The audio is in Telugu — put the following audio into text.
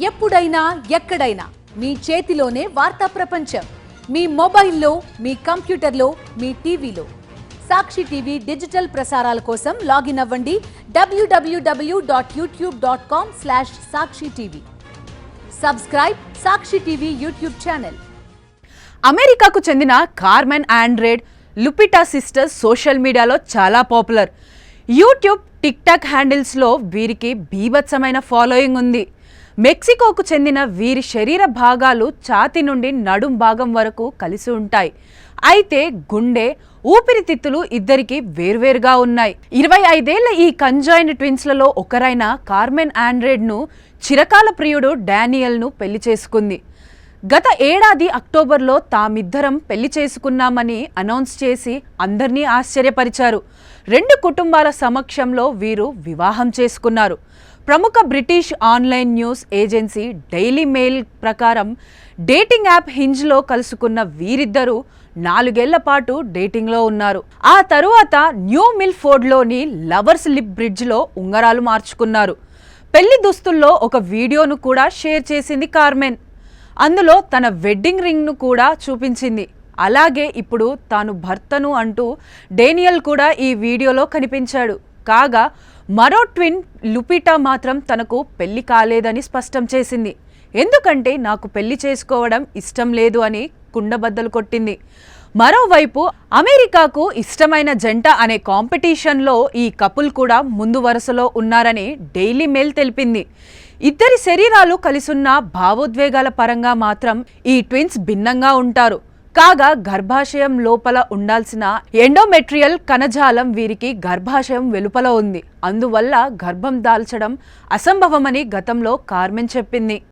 ఎప్పుడైనా ఎక్కడైనా మీ చేతిలోనే వార్తా ప్రపంచం. మీ మొబైల్లో, మీ కంప్యూటర్లో, మీ టీవీలో. సాక్షి టీవీ డిజిటల్ ప్రసారాల కోసం లాగిన్ అవ్వండి www.youtube.com/సాక్షి టీవీ. సబ్స్క్రైబ్ సాక్షి టీవీ యూట్యూబ్ ఛానల్. అమెరికాకు చెందిన కార్మెన్ ఆండ్రేడ్, లుపిటా సిస్టర్స్ సోషల్ మీడియాలో చాలా పాపులర్. యూట్యూబ్, టిక్ టాక్ హ్యాండిల్స్లో వీరికి బీభత్సమైన ఫాలోయింగ్ ఉంది. మెక్సికోకు చెందిన వీరి శరీర భాగాలు ఛాతీ నుండి నడుం భాగం వరకు కలిసి ఉంటాయి. అయితే గుండె, ఊపిరితిత్తులు ఇద్దరికి వేర్వేరుగా ఉన్నాయి. 25 ఏళ్ల ఈ కంజాయిన్ ట్విన్స్లలో ఒకరైన కార్మెన్ ఆండ్రేడ్ను చిరకాల ప్రియుడు డానియల్ను పెళ్లి చేసుకుంది. గత ఏడాది అక్టోబర్లో తామిద్దరం పెళ్లి చేసుకున్నామని అనౌన్స్ చేసి అందర్నీ ఆశ్చర్యపరిచారు. 2 కుటుంబాల సమక్షంలో వీరు వివాహం చేసుకున్నారు. ప్రముఖ British online news agency daily mail ప్రకారం డేటింగ్ యాప్ హింజ్లో కలుసుకున్న వీరిద్దరూ 4 ఏళ్ల పాటు డేటింగ్లో ఉన్నారు. ఆ తరువాత న్యూ మిల్ఫోర్డ్లోని లవర్స్ లిప్ బ్రిడ్జ్లో ఉంగరాలు మార్చుకున్నారు. పెళ్లి దుస్తుల్లో ఒక వీడియోను కూడా షేర్ చేసింది కార్మెన్. అందులో తన వెడ్డింగ్ రింగ్ను కూడా చూపించింది. అలాగే ఇప్పుడు తాను భర్తను అంటూ డేనియల్ కూడా ఈ వీడియోలో కనిపించాడు. కాగా మరో ట్విన్ లుపిటా మాత్రం తనకు పెళ్లి కాలేదని స్పష్టం చేసింది. ఎందుకంటే నాకు పెళ్లి చేసుకోవడం ఇష్టం లేదు అని కుండబద్దలు కొట్టింది. మరోవైపు అమెరికాకు ఇష్టమైన జంట అనే కాంపిటీషన్లో ఈ కపుల్ కూడా ముందు వరుసలో ఉన్నారని డైలీ మెయిల్ తెలిపింది. ఇద్దరి శరీరాలు కలిసున్న భావోద్వేగాల పరంగా మాత్రం ఈ ట్విన్స్ భిన్నంగా ఉంటారు. కాగా గర్భాశయం లోపల ఉండాల్సిన ఎండోమెట్రియల్ కణజాలం వీరికి గర్భాశయం వెలుపల ఉంది. అందువల్ల గర్భం దాల్చడం అసంభవమని గతంలో కార్మెన్ చెప్పింది.